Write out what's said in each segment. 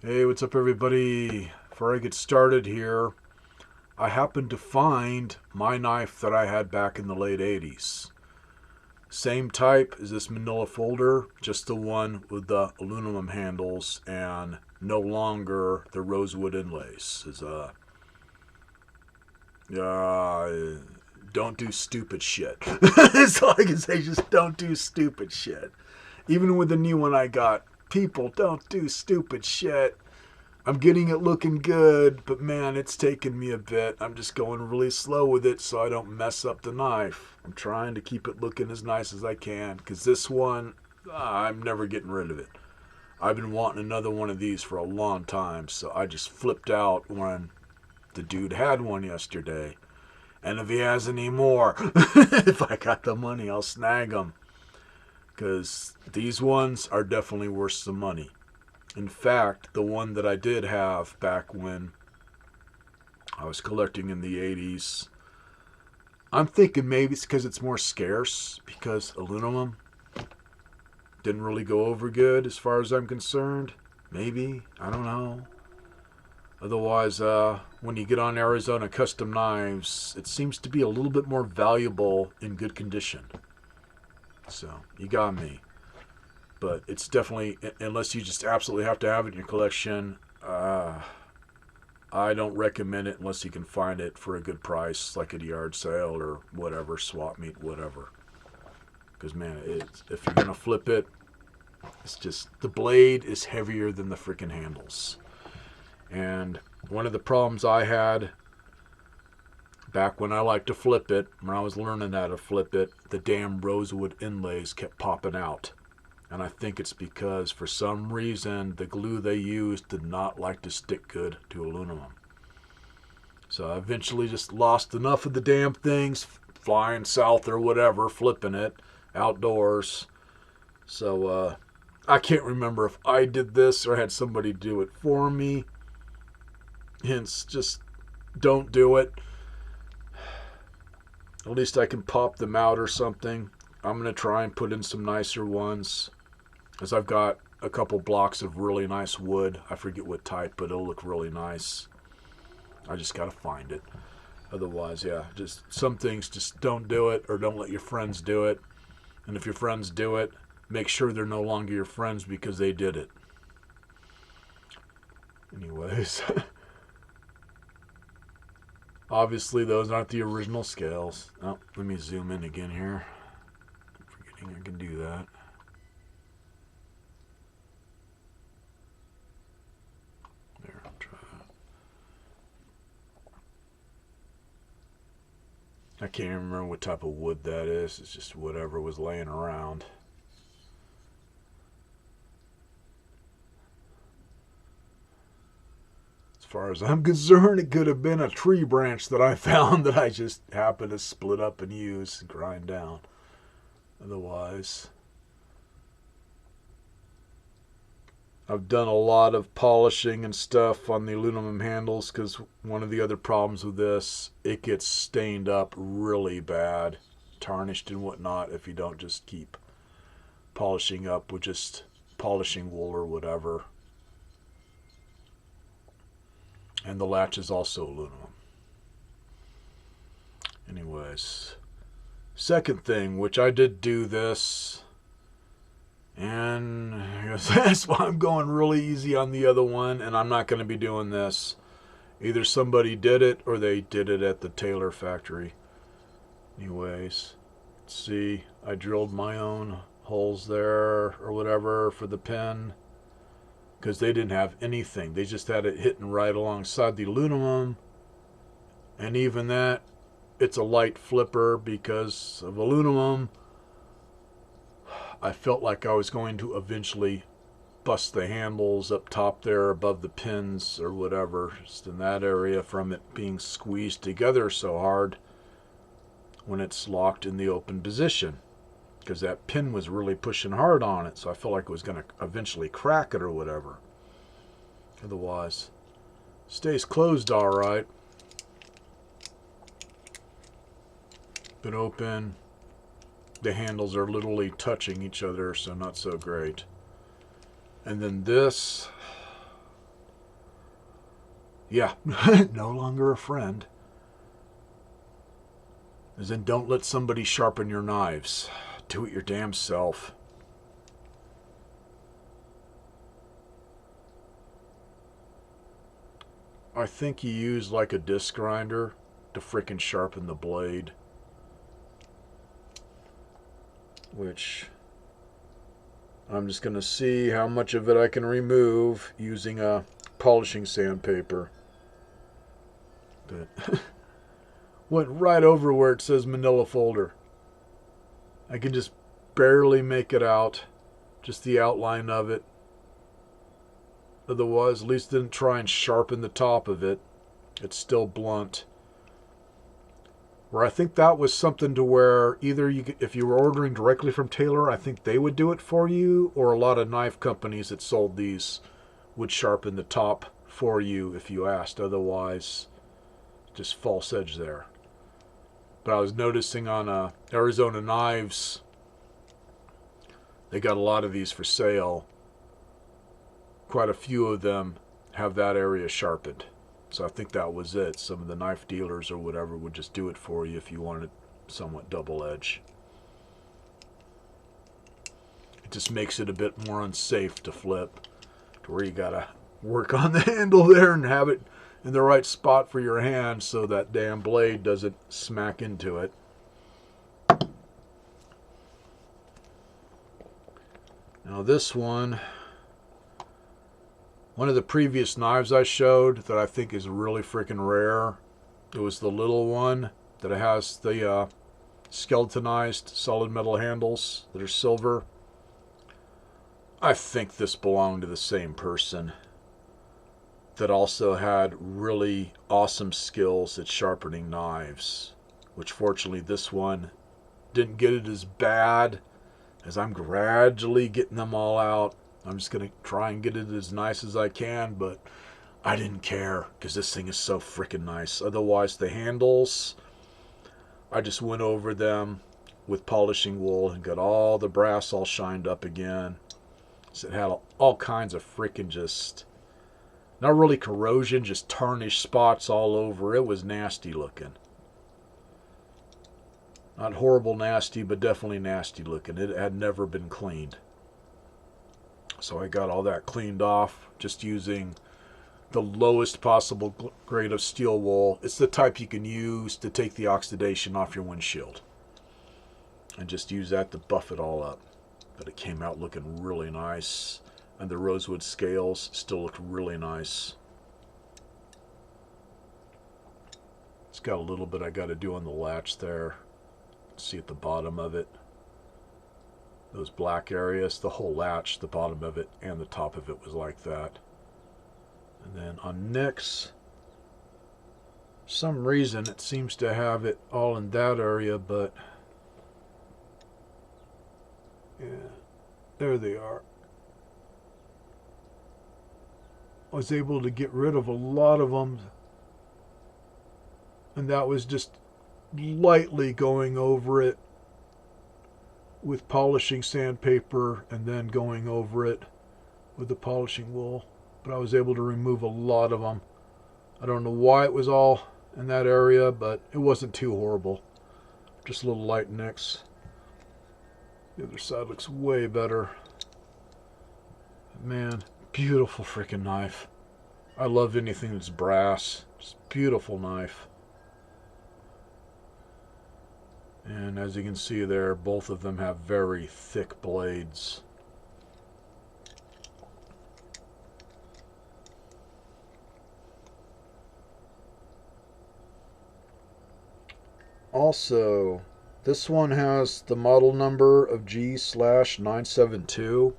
Hey, what's up, everybody? Before I get started here, I happened to find my knife that I had back in the late 80's. Same type as this manila folder, just the one with the aluminum handles and no longer the rosewood inlays. Don't do stupid shit. That's all I can say. Just don't do stupid shit. Even with the new one I got, people don't do stupid shit. I'm getting it looking good, but man, it's taking me a bit. I'm just going really slow with it so I don't mess up the knife. I'm trying to keep it looking as nice as I can, because this one, I'm never getting rid of it. I've been wanting another one of these for a long time, so I just flipped out when the dude had one yesterday. And if he has any more, if I got the money, I'll snag them. Because these ones are definitely worth some money. In fact, the one that I did have back when I was collecting in the 80's, I'm thinking maybe it's because it's more scarce, because aluminum didn't really go over good as far as I'm concerned. Maybe. I don't know. Otherwise, when you get on Arizona Custom Knives, it seems to be a little bit more valuable in good condition. So, you got me. But it's definitely, unless you just absolutely have to have it in your collection, I don't recommend it unless you can find it for a good price, like at a yard sale or whatever, swap meet, whatever. Because, man, if you're going to flip it, it's just, the blade is heavier than the freaking handles. And one of the problems I had back when I liked to flip it, when I was learning how to flip it, the damn rosewood inlays kept popping out. And I think it's because, for some reason, the glue they used did not like to stick good to aluminum. So I eventually just lost enough of the damn things, flying south or whatever, flipping it outdoors. So I can't remember if I did this or had somebody do it for me. Hence, just don't do it. At least I can pop them out or something. I'm going to try and put in some nicer ones, because I've got a couple blocks of really nice wood. I forget what type, but it'll look really nice. I just got to find it. Otherwise, yeah, just some things, just don't do it, or don't let your friends do it. And if your friends do it, make sure they're no longer your friends because they did it. Anyways, obviously those aren't the original scales. Oh, let me zoom in again here. I'm forgetting I can do that. I can't even remember what type of wood that is. It's just whatever was laying around. As far as I'm concerned, it could have been a tree branch that I found that I just happened to split up and use and grind down. Otherwise, I've done a lot of polishing and stuff on the aluminum handles, because one of the other problems with this, it gets stained up really bad, tarnished and whatnot, if you don't just keep polishing up with just polishing wool or whatever. And the latch is also aluminum. Anyways, second thing, which I did do this, and I guess that's why I'm going really easy on the other one, and I'm not going to be doing this. Either somebody did it or they did it at the tailor factory. Anyways, see, I drilled my own holes there or whatever for the pin, because they didn't have anything. They just had it hitting right alongside the aluminum, and even that, it's a light flipper because of aluminum. I felt like I was going to eventually bust the handles up top there above the pins or whatever, just in that area, from it being squeezed together so hard when it's locked in the open position, because that pin was really pushing hard on it, so I felt like it was going to eventually crack it or whatever. Otherwise, stays closed all right, but open. The handles are literally touching each other, so not so great. And then this, Yeah, no longer a friend. As in, don't let somebody sharpen your knives. Do it your damn self. I think you use like a disc grinder to frickin' sharpen the blade. Which I'm just going to see how much of it I can remove using a polishing sandpaper. But went right over where it says Manila folder. I can just barely make it out. Just the outline of it. Otherwise, at least didn't try and sharpen the top of it. It's still blunt. Where I think that was something to where either you could, if you were ordering directly from Taylor, I think they would do it for you, or a lot of knife companies that sold these would sharpen the top for you if you asked. Otherwise, just false edge there. But I was noticing on Arizona Knives, they got a lot of these for sale. Quite a few of them have that area sharpened. So I think that was it. Some of the knife dealers or whatever would just do it for you if you wanted somewhat double edge. It just makes it a bit more unsafe to flip, to where you gotta work on the handle there and have it in the right spot for your hand so that damn blade doesn't smack into it. Now this one of the previous knives I showed that I think is really freaking rare, it was the little one that has the skeletonized solid metal handles that are silver. I think this belonged to the same person that also had really awesome skills at sharpening knives, which fortunately this one didn't get it as bad, as I'm gradually getting them all out. I'm just going to try and get it as nice as I can, but I didn't care because this thing is so freaking nice. Otherwise, the handles, I just went over them with polishing wool and got all the brass all shined up again. So it had all kinds of freaking just, not really corrosion, just tarnished spots all over. It was nasty looking. Not horrible nasty, but definitely nasty looking. It had never been cleaned. So I got all that cleaned off just using the lowest possible grade of steel wool. It's the type you can use to take the oxidation off your windshield. And just use that to buff it all up. But it came out looking really nice. And the rosewood scales still looked really nice. It's got a little bit I got to do on the latch there. See at the bottom of it. Those black areas, the whole latch, the bottom of it and the top of it was like that. And then on Nick's, for some reason it seems to have it all in that area, but yeah, there they are. I was able to get rid of a lot of them, and that was just lightly going over it with polishing sandpaper and then going over it with the polishing wool. But I was able to remove a lot of them. I don't know why it was all in that area, but it wasn't too horrible. Just a little light nicks. The other side looks way better. Man, beautiful freaking knife. I love anything that's brass. Just beautiful knife. And as you can see there, both of them have very thick blades. Also, this one has the model number of G/972.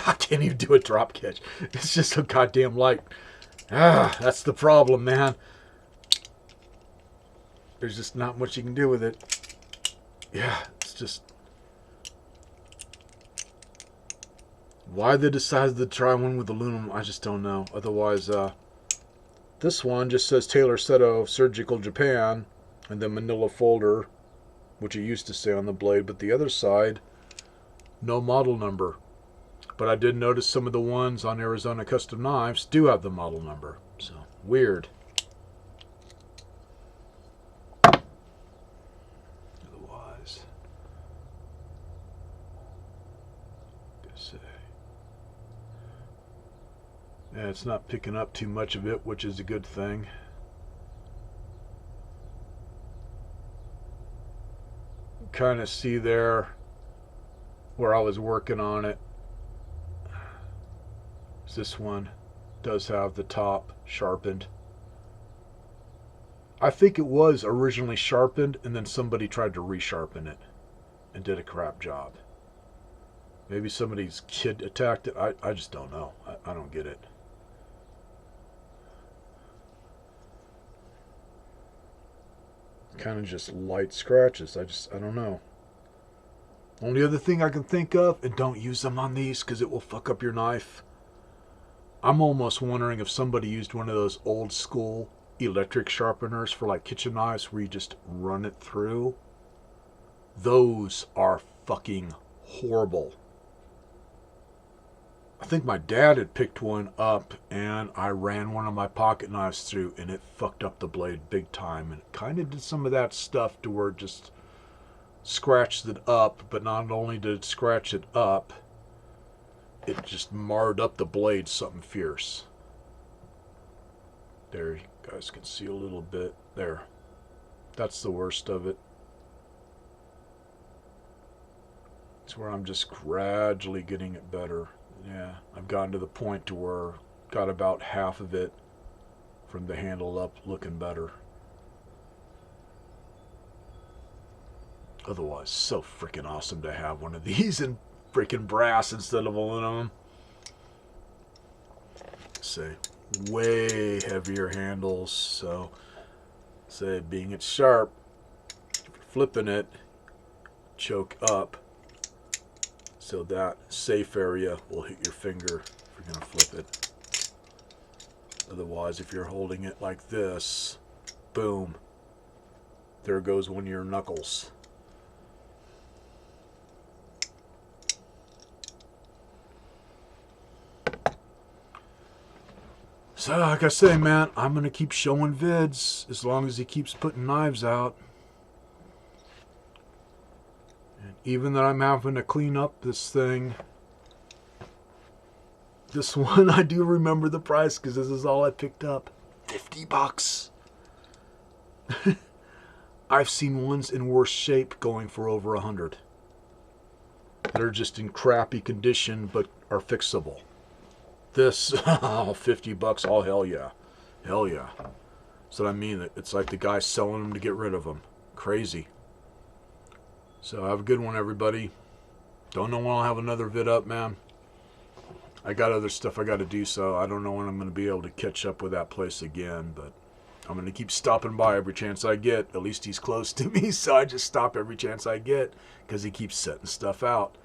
I can't even do a drop catch. It's just so goddamn light. That's the problem, man. There's just not much you can do with it. Yeah, it's just... Why they decided to try one with aluminum, I just don't know. Otherwise, this one just says Taylor Seto Surgical Japan, and then Manila folder, which it used to say on the blade, but the other side, no model number. But I did notice some of the ones on Arizona Custom Knives do have the model number. So, weird. Otherwise, say, yeah, it's not picking up too much of it, which is a good thing. Kind of see there where I was working on it. This one does have the top sharpened. I think it was originally sharpened and then somebody tried to resharpen it and did a crap job. Maybe somebody's kid attacked it. I just don't know. I don't get it. Kind of just light scratches. I don't know. Only other thing I can think of, and don't use them on these because it will fuck up your knife. I'm almost wondering if somebody used one of those old school electric sharpeners for like kitchen knives where you just run it through. Those are fucking horrible. I think my dad had picked one up and I ran one of my pocket knives through and it fucked up the blade big time. And it kind of did some of that stuff to where it just scratched it up, but not only did it scratch it up, it just marred up the blade something fierce. There, you guys can see a little bit there. That's the worst of it. It's where I'm just gradually getting it better. Yeah, I've gotten to the point to where got about half of it from the handle up looking better. Otherwise, so freaking awesome to have one of these in freaking brass instead of aluminum. Say, way heavier handles. So, say, being it sharp, if you're flipping it, choke up. So that safe area will hit your finger if you're going to flip it. Otherwise, if you're holding it like this, boom, there goes one of your knuckles. So, like I say, man, I'm going to keep showing vids as long as he keeps putting knives out. And even that I'm having to clean up this thing. This one, I do remember the price because this is all I picked up. $50. I've seen ones in worse shape going for over $100. They're just in crappy condition but are fixable. This, oh, $50, oh, hell yeah. Hell yeah. So I mean, it's like the guy selling them to get rid of them. Crazy. So have a good one, everybody. Don't know when I'll have another vid up, man. I got other stuff I got to do, so I don't know when I'm going to be able to catch up with that place again, but I'm going to keep stopping by every chance I get. At least he's close to me, so I just stop every chance I get because he keeps setting stuff out.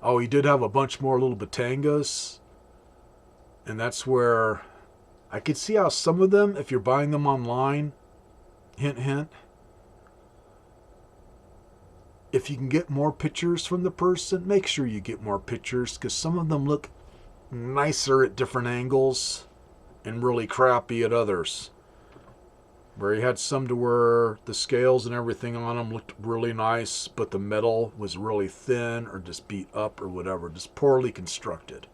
Oh, he did have a bunch more little Batangas. And that's where I could see how some of them, if you're buying them online, hint, hint, if you can get more pictures from the person, make sure you get more pictures because some of them look nicer at different angles and really crappy at others. Where he had some to where the scales and everything on them looked really nice, but the metal was really thin or just beat up or whatever, just poorly constructed.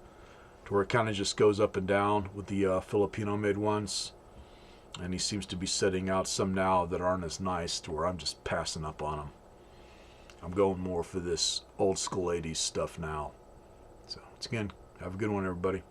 To where it kind of just goes up and down with the Filipino-made ones. And he seems to be setting out some now that aren't as nice to where I'm just passing up on them. I'm going more for this old school 80s stuff now. So, once again, have a good one, everybody.